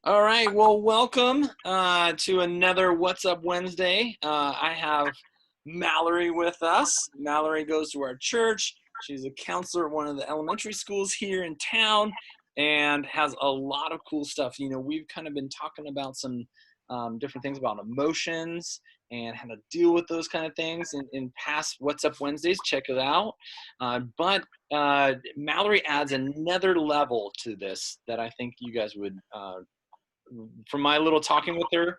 All right, well, welcome to another What's Up Wednesday. I have Mallory with us. Mallory goes to our church. She's a counselor at one of the elementary schools here in town and has a lot of cool stuff. You know, we've kind of been talking about some different things about emotions and how to deal with those kind of things in past What's Up Wednesdays. Check it out. But Mallory adds another level to this that I think you guys would from my little talking with her,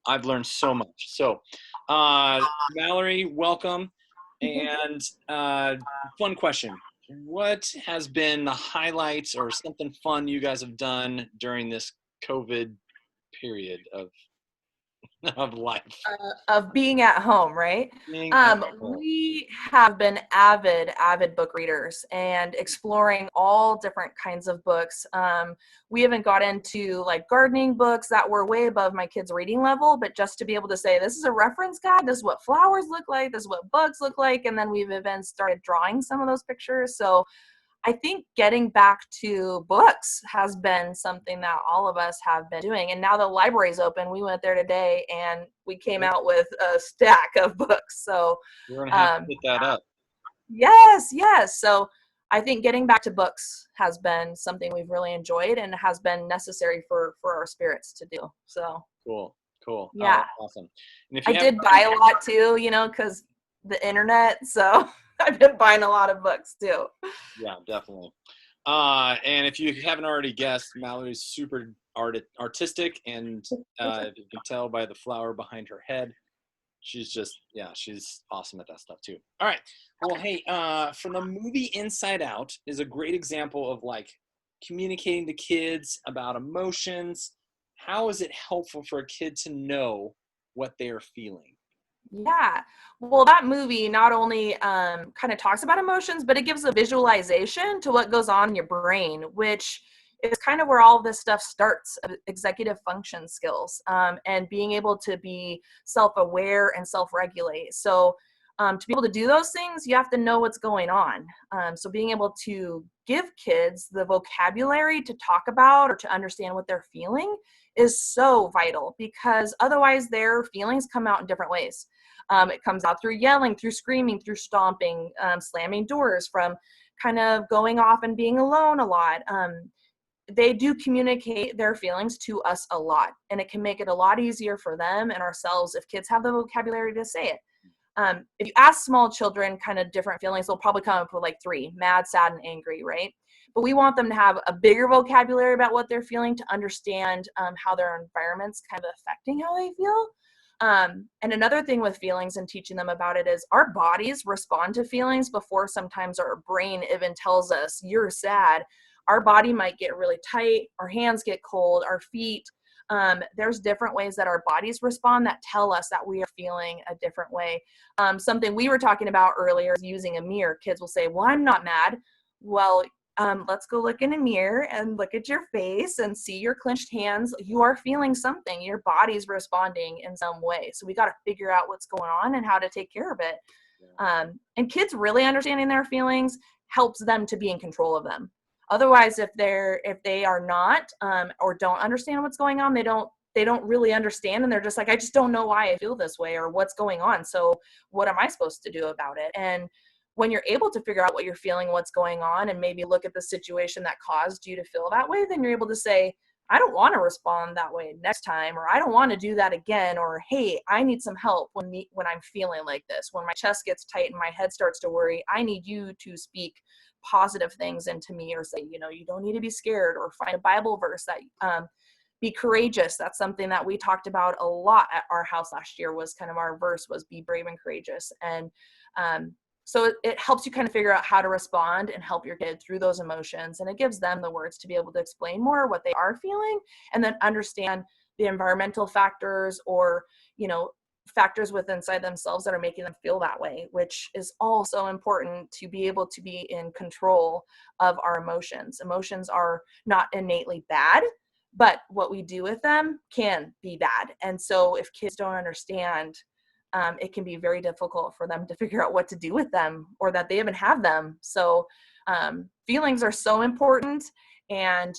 I've learned so much. So, Mallory, welcome. And fun question. What has been the highlights or something fun you guys have done during this COVID period of, of life? Of being at home, right? Being at home. We have been avid book readers and exploring all different kinds of books. We haven't got into like gardening books that were way above my kids' reading level, but just to be able to say, this is a reference guide, this is what flowers look like, this is what bugs look like, and then we've even started drawing some of those pictures. So I think getting back to books has been something that all of us have been doing. And now the library's open. We went there today and we came out with a stack of books. So, We're going to have to um, hit that up. yes. So I think getting back to books has been something we've really enjoyed and has been necessary for our spirits to do. So, Cool. Cool. yeah, Awesome. And if I you haven't did buy a lot too, because the internet. So I've been buying a lot of books too. Yeah, definitely. And if you haven't already guessed, Mallory's super artistic, and if you can tell by the flower behind her head, she's awesome at that stuff too. All right. Well, hey, from the movie Inside Out is a great example of like communicating to kids about emotions. How is it helpful for a kid to know what they are feeling? Yeah. Well, that movie not only kind of talks about emotions, but it gives a visualization to what goes on in your brain, which is kind of where all of this stuff starts, executive function skills, and being able to be self-aware and self-regulate. So to be able to do those things, you have to know what's going on. So being able to give kids the vocabulary to talk about or to understand what they're feeling is so vital, because otherwise their feelings come out in different ways. It comes out through yelling, through screaming, through stomping, slamming doors, from kind of going off and being alone a lot. They do communicate their feelings to us a lot, and it can make it a lot easier for them and ourselves if kids have the vocabulary to say it. If you ask small children kind of different feelings, they'll probably come up with like three: mad, sad, and angry, right? But we want them to have a bigger vocabulary about what they're feeling, to understand how their environment's kind of affecting how they feel. And another thing with feelings and teaching them about it is our bodies respond to feelings before sometimes our brain even tells us you're sad. Our body might get really tight, our hands get cold, our feet. There's different ways that our bodies respond that tell us that we are feeling a different way. Something we were talking about earlier is using a mirror. Kids will say, well, I'm not mad. Well, let's go look in a mirror and look at your face and see your clenched hands. You are feeling something. Your body's responding in some way. So we got to figure out what's going on and how to take care of it. And kids really understanding their feelings helps them to be in control of them. Otherwise, if they are not, or don't understand what's going on, they don't really understand, and they're just like, I just don't know why I feel this way or what's going on. So what am I supposed to do about it? And when you're able to figure out what you're feeling, what's going on, and maybe look at the situation that caused you to feel that way, then you're able to say, I don't want to respond that way next time, or I don't want to do that again, or hey, I need some help when I'm feeling like this. When my chest gets tight and my head starts to worry, I need you to speak positive things into me, or say, you don't need to be scared, or find a Bible verse that be courageous. That's something that we talked about a lot at our house last year. Was kind of our verse was be brave and courageous. And so it helps you kind of figure out how to respond and help your kid through those emotions. And it gives them the words to be able to explain more what they are feeling, and then understand the environmental factors, or, factors within inside themselves that are making them feel that way, which is also important to be able to be in control of our emotions. Emotions are not innately bad, but what we do with them can be bad. And so if kids don't understand, it can be very difficult for them to figure out what to do with them, or that they even have them. So feelings are so important. And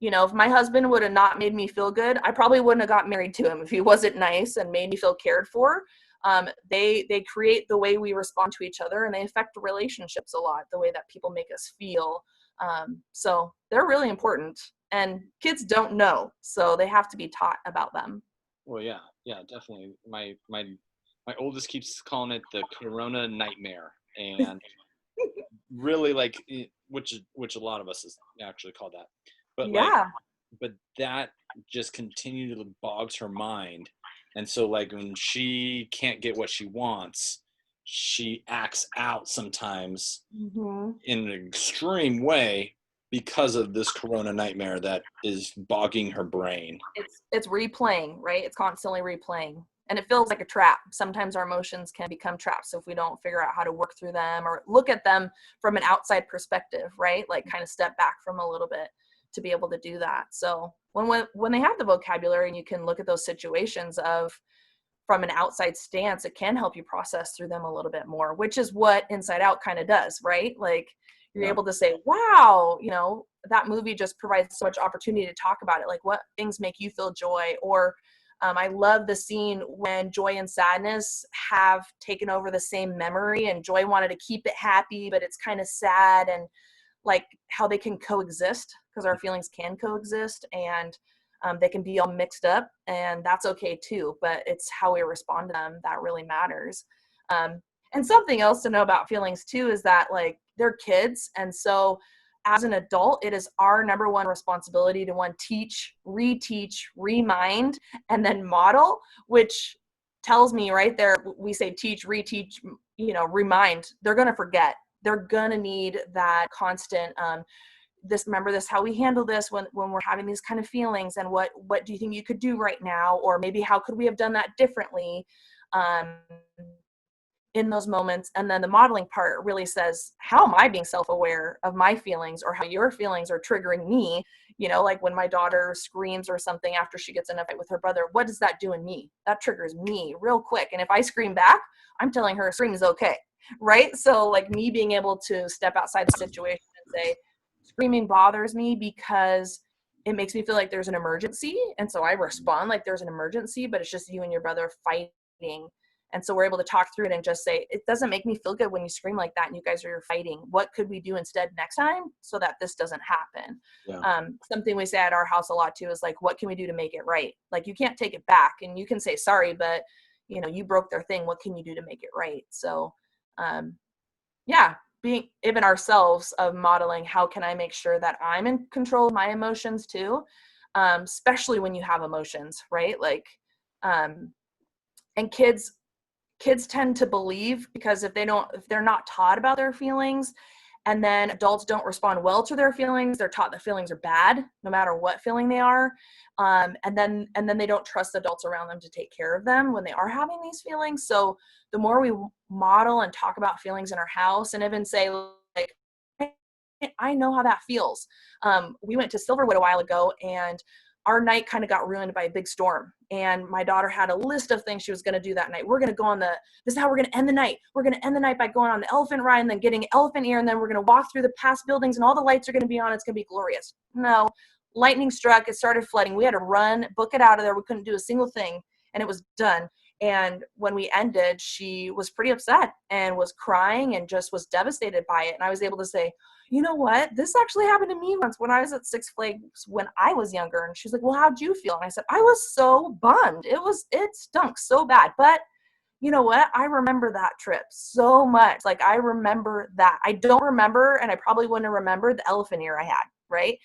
If my husband would have not made me feel good, I probably wouldn't have got married to him. If he wasn't nice and made me feel cared for, they create the way we respond to each other, and they affect relationships a lot, the way that people make us feel. So they're really important, and kids don't know, so they have to be taught about them. Well, yeah, definitely. My oldest keeps calling it the Corona nightmare, and really which a lot of us is actually called that, but Yeah. but that just continually bogs her mind, and so like when she can't get what she wants, she acts out sometimes Hmm. in an extreme way because of this Corona nightmare that is bogging her brain. It's replaying, right? It's constantly replaying. And it feels like a trap. Sometimes our emotions can become traps if we don't figure out how to work through them or look at them from an outside perspective, right? Like kind of step back from a little bit to be able to do that. So when they have the vocabulary and you can look at those situations of from an outside stance, it can help you process through them a little bit more, which is what Inside Out kind of does, right? Like you're Yeah. able to say, wow, that movie just provides so much opportunity to talk about it. Like what things make you feel joy? Or I love the scene when joy and sadness have taken over the same memory, and joy wanted to keep it happy, but it's kind of sad, and like how they can coexist, because our feelings can coexist, and they can be all mixed up, and that's okay too, but it's how we respond to them that really matters. And something else to know about feelings too is that like they're kids, and so as an adult it is our number one responsibility to teach, reteach, remind, and then model, which tells me right there, we say teach, reteach, remind, they're going to forget. They're going to need that constant remember this, how we handle this when we're having these kind of feelings, and what do you think you could do right now, or maybe how could we have done that differently um, in those moments. And then the modeling part really says, how am I being self-aware of my feelings, or how your feelings are triggering me? Like when my daughter screams or something after she gets in a fight with her brother, what does that do in me? That triggers me real quick, and if I scream back, I'm telling her scream is okay, right? So like me being able to step outside the situation and say, screaming bothers me because it makes me feel like there's an emergency, and so I respond like there's an emergency, but it's just you and your brother fighting. And so we're able to talk through it and just say, it doesn't make me feel good when you scream like that and you guys are fighting. What could we do instead next time so that this doesn't happen? Yeah. Something we say at our house a lot too is like, what can we do to make it right? Like you can't take it back, and you can say sorry, but you broke their thing. What can you do to make it right? So yeah, being even ourselves of modeling, how can I make sure that I'm in control of my emotions too? Especially when you have emotions, right? Like, and kids tend to believe, because if they're not taught about their feelings, and then adults don't respond well to their feelings, they're taught that feelings are bad no matter what feeling they are. And then they don't trust adults around them to take care of them when they are having these feelings. So the more we model and talk about feelings in our house, and even say like, I know how that feels. We went to Silverwood a while ago, and our night kind of got ruined by a big storm. And my daughter had a list of things she was going to do that night. We're going to go on this is how we're going to end the night. We're going to end the night by going on the elephant ride and then getting elephant ear. And then we're going to walk through the past buildings and all the lights are going to be on. It's going to be glorious. No, lightning struck. It started flooding. We had to run, book it out of there. We couldn't do a single thing, and it was done. And when we ended, she was pretty upset and was crying and just was devastated by it. And I was able to say, you know what? This actually happened to me once when I was at Six Flags when I was younger. And she's like, well, how'd you feel? And I said, I was so bummed. It stunk so bad. But you know what? I remember that trip so much. Like I remember that. I don't remember, and I probably wouldn't have remembered the elephant ear I had, right?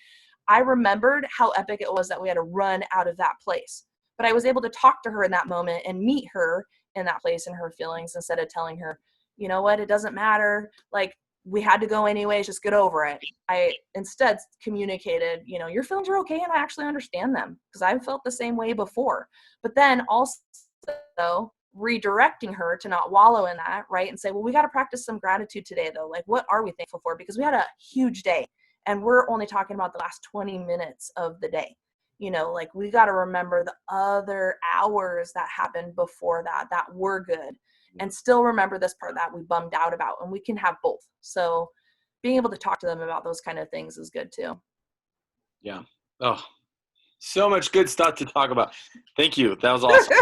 I remembered how epic it was that we had to run out of that place. But I was able to talk to her in that moment and meet her in that place and her feelings, instead of telling her, you know what, it doesn't matter. Like we had to go anyways, just get over it. I instead communicated, your feelings are okay, and I actually understand them because I've felt the same way before. But then also redirecting her to not wallow in that, right? And say, well, we got to practice some gratitude today though. Like what are we thankful for? Because we had a huge day, and we're only talking about the last 20 minutes of the day. Like we got to remember the other hours that happened before that were good, and still remember this part that we bummed out about, and we can have both. So being able to talk to them about those kind of things is good too. Yeah. Oh, so much good stuff to talk about. Thank you. That was awesome.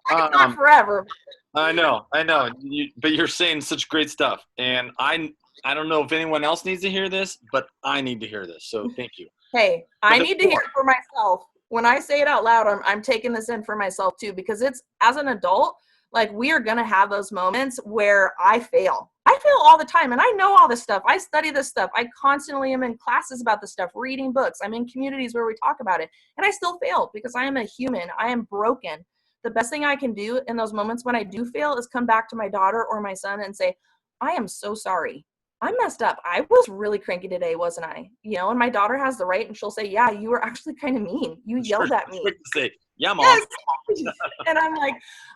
Not Um, forever. I know. But you're saying such great stuff, and I don't know if anyone else needs to hear this, but I need to hear this. So thank you. Hey, But I there's need to hear more. it for myself. When I say it out loud, I'm taking this in for myself too, because it's, as an adult, like, we are going to have those moments where I fail. I fail all the time, and I know all this stuff. I study this stuff. I constantly am in classes about this stuff, reading books. I'm in communities where we talk about it, and I still fail because I am a human. I am broken. The best thing I can do in those moments when I do fail is come back to my daughter or my son and say, I am so sorry. I messed up. I was really cranky today, wasn't I? And my daughter has the right, and she'll say, yeah, you were actually kind of mean. You Sure, yelled at it's me. quick to say, yeah, mom. Yes. And I'm like,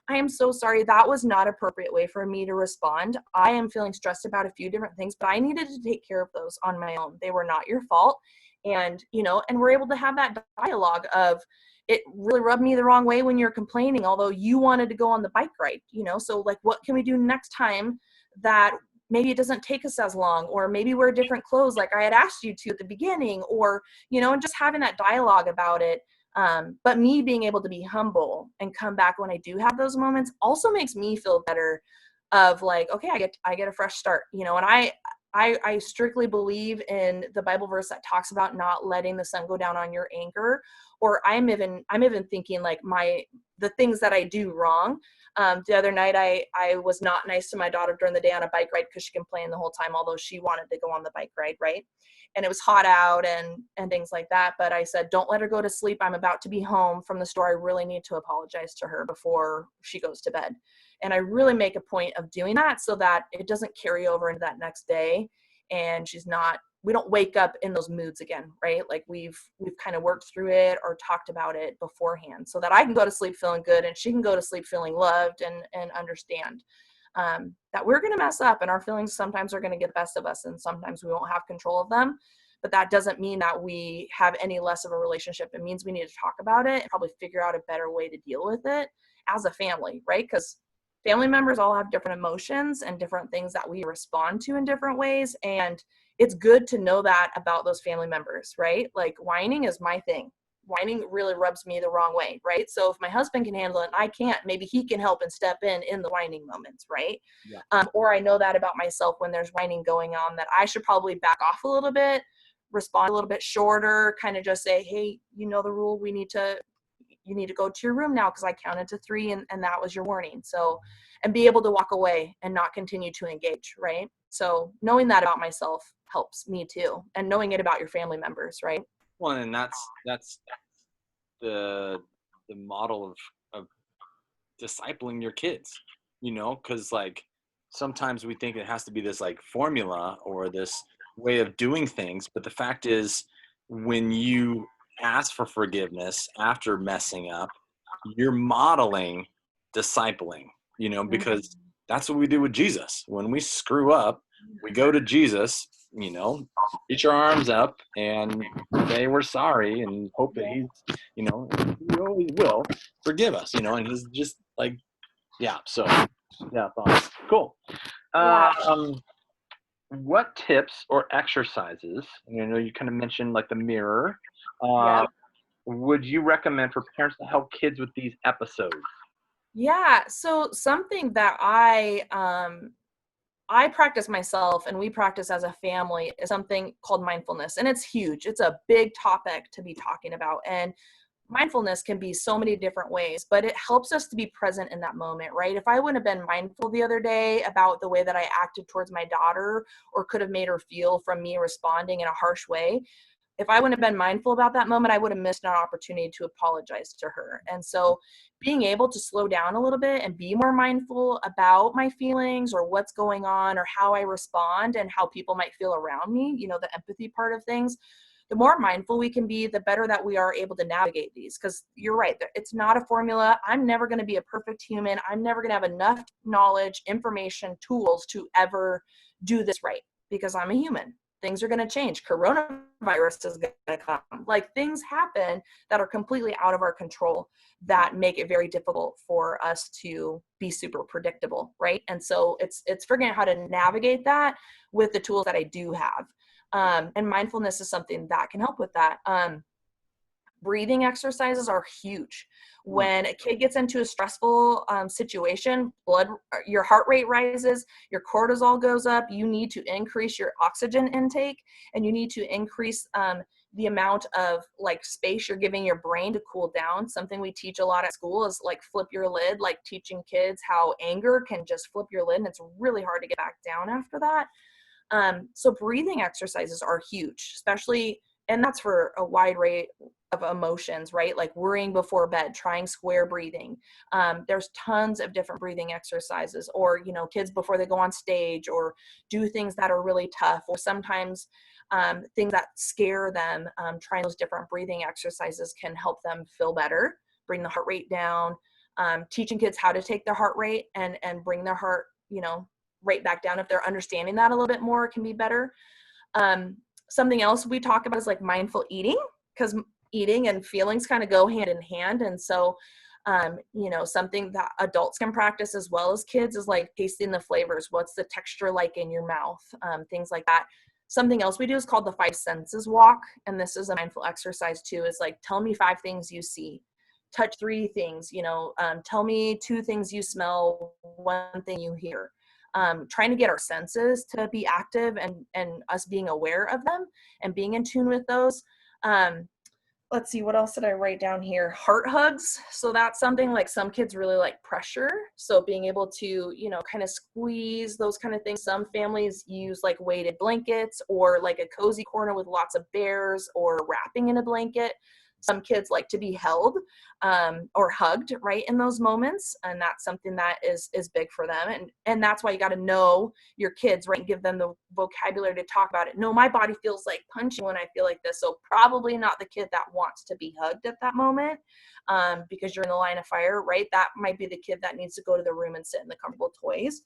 I am so sorry. That was not appropriate way for me to respond. I am feeling stressed about a few different things, but I needed to take care of those on my own. They were not your fault. And we're able to have that dialogue of, it really rubbed me the wrong way when you're complaining, although you wanted to go on the bike ride, so like, what can we do next time that maybe it doesn't take us as long, or maybe wear different clothes like I had asked you to at the beginning, or, and just having that dialogue about it. But me being able to be humble and come back when I do have those moments also makes me feel better, of like, okay, I get a fresh start, and I strictly believe in the Bible verse that talks about not letting the sun go down on your anger. Or I'm even thinking like the things that I do wrong. The other night I was not nice to my daughter during the day on a bike ride because she complained the whole time, although she wanted to go on the bike ride, right? And it was hot out and things like that. But I said, don't let her go to sleep. I'm about to be home from the store. I really need to apologize to her before she goes to bed. And I really make a point of doing that so that it doesn't carry over into that next day. And we don't wake up in those moods again, right? Like, we've kind of worked through it or talked about it beforehand, so that I can go to sleep feeling good and she can go to sleep feeling loved and understand that we're going to mess up, and our feelings sometimes are going to get the best of us, and sometimes we won't have control of them. But that doesn't mean that we have any less of a relationship. It means we need to talk about it and probably figure out a better way to deal with it as a family, right? Because family members all have different emotions and different things that we respond to in different ways. And it's good to know that about those family members, right? Like, whining is my thing. Whining really rubs me the wrong way, right? So if my husband can handle it and I can't, maybe he can help and step in the whining moments, right? Yeah. Or I know that about myself when there's whining going on, that I should probably back off a little bit, respond a little bit shorter, kind of just say, hey, you know the rule, you need to go to your room now because I counted to 3 and that was your warning. So, and be able to walk away and not continue to engage, right? So knowing that about myself helps me too, and knowing it about your family members, right? Well, and that's the model of discipling your kids, because like sometimes we think it has to be this like formula or this way of doing things, but the fact is, when you ask for forgiveness after messing up, you're modeling discipling, because that's what we do with Jesus. When we screw up, we go to Jesus, reach our arms up and say we're sorry and hope that he always will forgive us, and he's just like, yeah. So, yeah, thoughts. Cool. Yeah. Um, what tips or exercises, and I know you kind of mentioned like the mirror, Yeah. uh, would you recommend for parents to help kids with these episodes? Yeah. So something that I practice myself and we practice as a family is something called mindfulness. And it's huge. It's a big topic to be talking about. And mindfulness can be so many different ways, but it helps us to be present in that moment, right? If I wouldn't have been mindful the other day about the way that I acted towards my daughter, or could have made her feel from me responding in a harsh way, if I wouldn't have been mindful about that moment, I would have missed an opportunity to apologize to her. And so being able to slow down a little bit and be more mindful about my feelings or what's going on or how I respond and how people might feel around me, the empathy part of things, the more mindful we can be, the better that we are able to navigate these. Because you're right, it's not a formula. I'm never going to be a perfect human. I'm never going to have enough knowledge, information, tools to ever do this right, because I'm a human. Things are going to change. Coronavirus is going to come. Like, things happen that are completely out of our control that make it very difficult for us to be super predictable, right? And so it's figuring out how to navigate that with the tools that I do have. And mindfulness is something that can help with that. breathing exercises are huge. When a kid gets into a stressful situation, your heart rate rises, your cortisol goes up, you need to increase your oxygen intake, and you need to increase the amount of like space you're giving your brain to cool down. Something we teach a lot at school is like flip your lid, like teaching kids how anger can just flip your lid, and it's really hard to get back down after that. So breathing exercises are huge, especially, and that's for a wide array of emotions, right? Like worrying before bed, trying square breathing. There's tons of different breathing exercises, or, you know, kids before they go on stage or do things that are really tough, or sometimes things that scare them. Trying those different breathing exercises can help them feel better, bring the heart rate down. Teaching kids how to take their heart rate and bring their heart, you know, rate back down. If they're understanding that a little bit more, it can be better. Something else we talk about is like mindful eating, because eating and feelings kind of go hand in hand. And so, you know, something that adults can practice as well as kids is like tasting the flavors. What's the texture like in your mouth? Things like that. Something else we do is called the 5 senses walk. And this is a mindful exercise too. Is like, tell me 5 things you see, touch 3 things, you know, tell me 2 things you smell, 1 thing you hear. Trying to get our senses to be active and us being aware of them and being in tune with those. Let's see, what else did I write down here? Heart hugs. So that's something like some kids really like pressure. So being able to, you know, kind of squeeze those kind of things. Some families use like weighted blankets or like a cozy corner with lots of bears or wrapping in a blanket. Some kids like to be held or hugged right in those moments. And that's something that is big for them. And that's why you got to know your kids, right? And give them the vocabulary to talk about it. No, my body feels like punching when I feel like this. So probably not the kid that wants to be hugged at that moment because you're in the line of fire, right? That might be the kid that needs to go to the room and sit in the comfortable toys.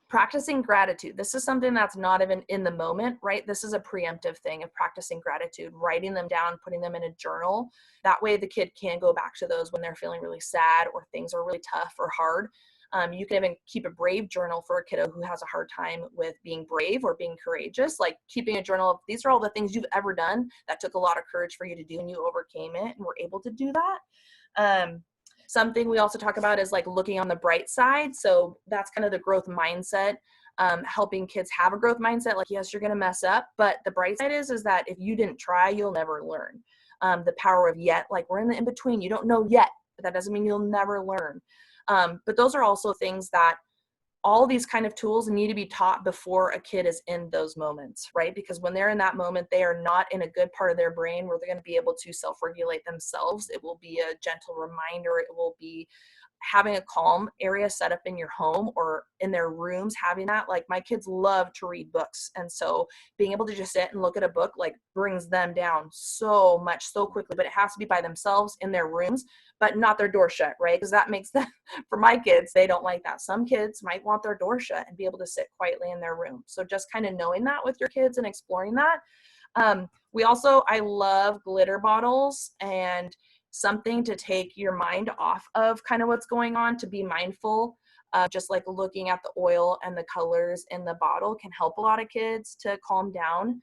Practicing gratitude. This is something that's not even in the moment, right? This is a preemptive thing of practicing gratitude, writing them down, putting them in a journal. That way the kid can go back to those when they're feeling really sad or things are really tough or hard. You can even keep a brave journal for a kiddo who has a hard time with being brave or being courageous, like keeping a journal of these are all the things you've ever done that took a lot of courage for you to do and you overcame it and were able to do that. Something we also talk about is like looking on the bright side. So that's kind of the growth mindset, helping kids have a growth mindset. Like, yes, you're going to mess up, but the bright side is that if you didn't try, you'll never learn. The power of yet, like we're in the in-between. You don't know yet, but that doesn't mean you'll never learn. But those are also things that all these kind of tools need to be taught before a kid is in those moments, right? Because when they're in that moment, they are not in a good part of their brain where they're going to be able to self-regulate themselves. It will be a gentle reminder. It will be having a calm area set up in your home or in their rooms, having that. Like my kids love to read books. And so being able to just sit and look at a book like brings them down so much so quickly, but it has to be by themselves in their rooms, but not their door shut, right? Because that makes them, for my kids, they don't like that. Some kids might want their door shut and be able to sit quietly in their room. So just kind of knowing that with your kids and exploring that. I love glitter bottles and something to take your mind off of kind of what's going on, to be mindful. Just like looking at the oil and the colors in the bottle can help a lot of kids to calm down.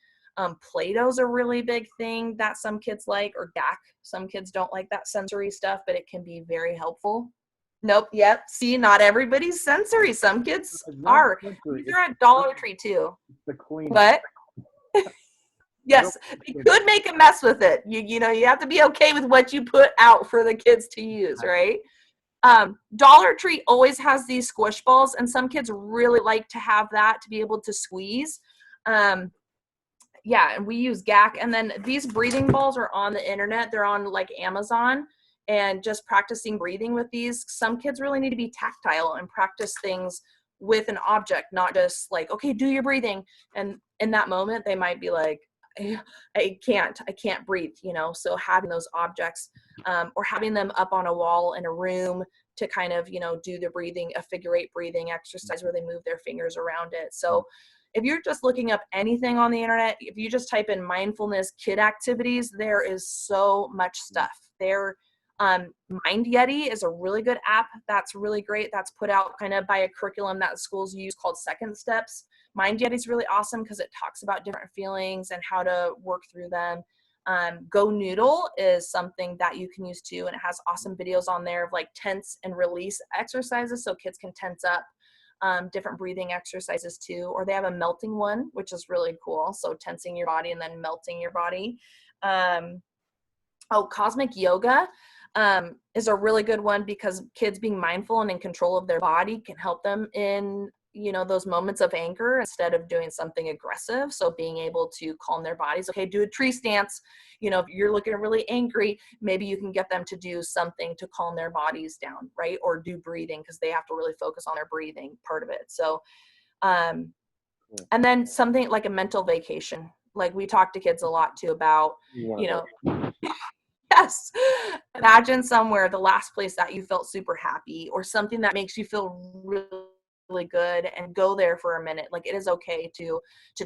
Play-Doh's a really big thing that some kids like, or GAC. Some kids don't like that sensory stuff, but it can be very helpful. Nope. Yep. See, not everybody's sensory. Some kids are. Sensory. These are at Dollar Tree too. The clean. What? Yes, you could make a mess with it. You know, you have to be okay with what you put out for the kids to use, right? Dollar Tree always has these squish balls, and some kids really like to have that to be able to squeeze. Yeah, and we use GAC. And then these breathing balls are on the internet. They're on like Amazon, and just practicing breathing with these. Some kids really need to be tactile and practice things with an object, not just like, okay, do your breathing. And in that moment, they might be like, I can't breathe, you know? So having those objects or having them up on a wall in a room to kind of, you know, do the breathing, a figure 8 breathing exercise where they move their fingers around it. So if you're just looking up anything on the internet, if you just type in mindfulness kid activities, there is so much stuff there. Mind Yeti is a really good app. That's really great. That's put out kind of by a curriculum that schools use called Second Steps. Mind Yeti is really awesome because it talks about different feelings and how to work through them. Go Noodle is something that you can use too, and it has awesome videos on there of like tense and release exercises so kids can tense up. Different breathing exercises too, or they have a melting one, which is really cool. So tensing your body and then melting your body. Cosmic Yoga is a really good one because kids being mindful and in control of their body can help them in, those moments of anger instead of doing something aggressive. So being able to calm their bodies. Okay, do a tree stance. If you're looking really angry, maybe you can get them to do something to calm their bodies down, right? Or do breathing because they have to really focus on their breathing part of it. So, and then something like a mental vacation. Like we talk to kids a lot too about, yes. Imagine somewhere the last place that you felt super happy or something that makes you feel really good and go there for a minute. Like it is okay to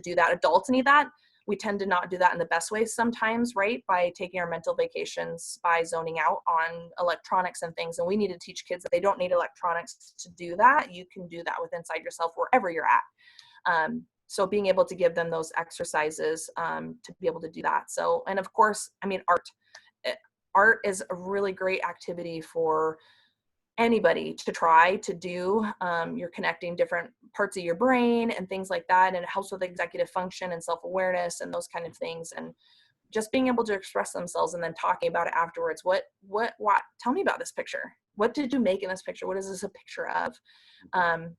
do that. Adults need that. We tend to not do that in the best ways sometimes, right? By taking our mental vacations, by zoning out on electronics and things. And we need to teach kids that they don't need electronics to do that. You can do that with inside yourself wherever you're at. So being able to give them those exercises to be able to do that. So, and of course, art. Art is a really great activity for anybody to try to do. You're connecting different parts of your brain and things like that, and it helps with executive function and self-awareness and those kind of things, and just being able to express themselves and then talking about it afterwards. What tell me about this picture. What did you make in this picture? What is this a picture of? And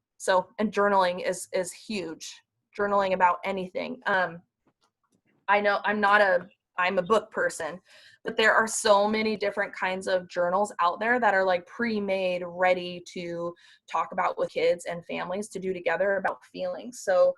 journaling is huge. Journaling about anything. I know I'm a book person, but there are so many different kinds of journals out there that are like pre-made, ready to talk about with kids and families to do together about feelings. So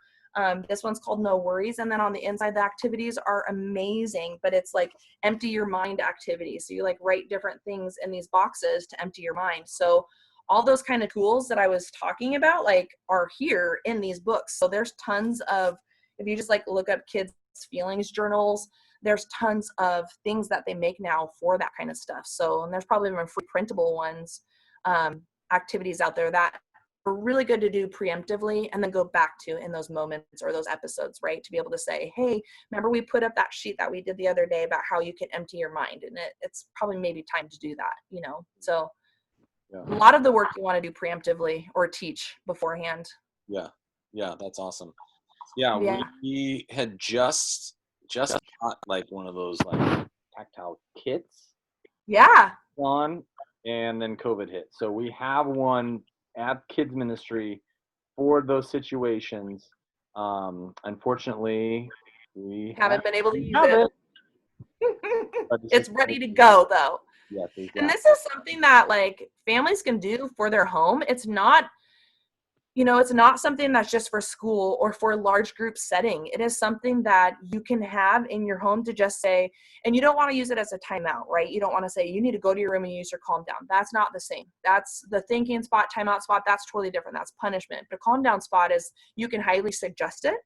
this one's called No Worries. And then on the inside, the activities are amazing, but it's like empty your mind activities. So you like write different things in these boxes to empty your mind. So all those kind of tools that I was talking about like are here in these books. So there's tons of, if you just like look up kids feelings journals, there's tons of things that they make now for that kind of stuff. So, and there's probably even free printable ones, activities out there that are really good to do preemptively and then go back to in those moments or those episodes, right? To be able to say, hey, remember we put up that sheet that we did the other day about how you can empty your mind, and it's probably maybe time to do that, So a lot of the work you want to do preemptively or teach beforehand. Yeah, that's awesome. Yeah. We had just got like one of those like tactile kits. Yeah. On, and then COVID hit. So we have one at kids ministry for those situations. Unfortunately, we haven't been able to use it. It's ready to go though. Yes, exactly. And this is something that like families can do for their home. It's not, it's not something that's just for school or for a large group setting. It is something that you can have in your home to just say, and you don't want to use it as a timeout, right? You don't want to say you need to go to your room and use your calm down. That's not the same. That's the thinking spot, timeout spot. That's totally different. That's punishment. But calm down spot is you can highly suggest it.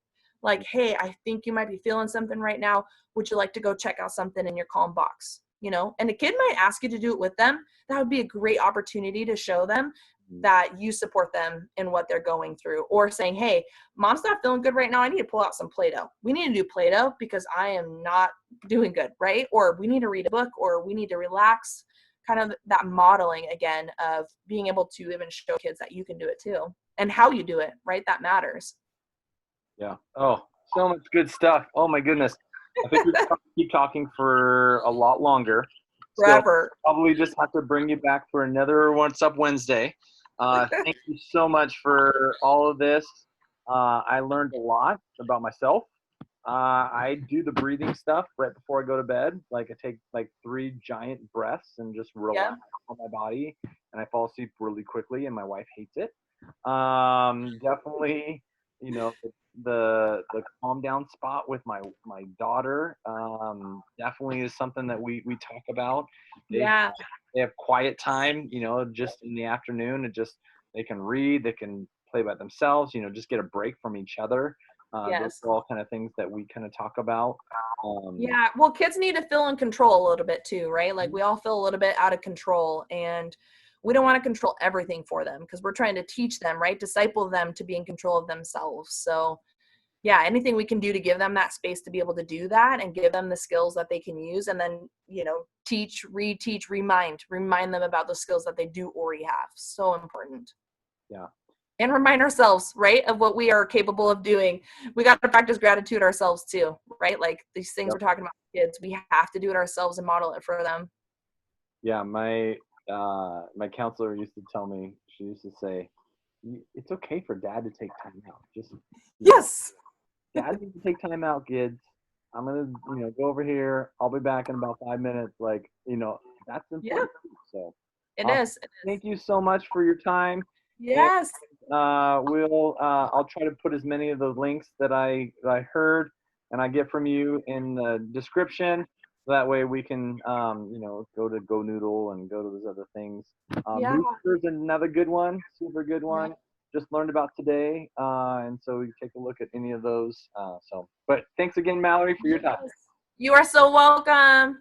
Like, hey, I think you might be feeling something right now. Would you like to go check out something in your calm box? And the kid might ask you to do it with them. That would be a great opportunity to show them that you support them in what they're going through, or saying, hey, mom's not feeling good right now. I need to pull out some Play-Doh. We need to do Play-Doh because I am not doing good, right? Or we need to read a book, or we need to relax. Kind of that modeling again of being able to even show kids that you can do it too, and how you do it, right? That matters. Yeah. Oh, so much good stuff. Oh my goodness. I think we can keep talking for a lot longer. Forever. So probably just have to bring you back for another What's Up Wednesday. Thank you so much for all of this. I learned a lot about myself. I do the breathing stuff right before I go to bed. Like I take like 3 giant breaths and just relax on my body, and I fall asleep really quickly, and my wife hates it. Definitely, the calm down spot with my daughter definitely is something that we talk about. They have quiet time, just in the afternoon, and just they can read, they can play by themselves, just get a break from each other. Those are all kind of things that we kind of talk about. Well, kids need to feel in control a little bit too, right? Like we all feel a little bit out of control, and we don't want to control everything for them because we're trying to teach them, right? Disciple them to be in control of themselves. So yeah, anything we can do to give them that space to be able to do that and give them the skills that they can use, and then, teach, reteach, remind them about the skills that they do already have. So important. Yeah. And remind ourselves, right, of what we are capable of doing. We got to practice gratitude ourselves too, right? Like these things Yep. we're talking about kids, we have to do it ourselves and model it for them. Yeah, my counselor used to tell me, she used to say, it's okay for dad to take time out. Just, Yes. dad needs to take time out, kids. I'm going to, go over here. I'll be back in about 5 minutes. Like, that's important. Yeah, So it awesome. is. Thank you so much for your time. Yes. I'll try to put as many of the links that I heard and I get from you in the description. So that way we can, go to Go Noodle and go to those other things. Yeah. There's another good one, super good one. Yeah. Just learned about today, and so you take a look at any of those. But thanks again, Mallory, for your time. You are so welcome.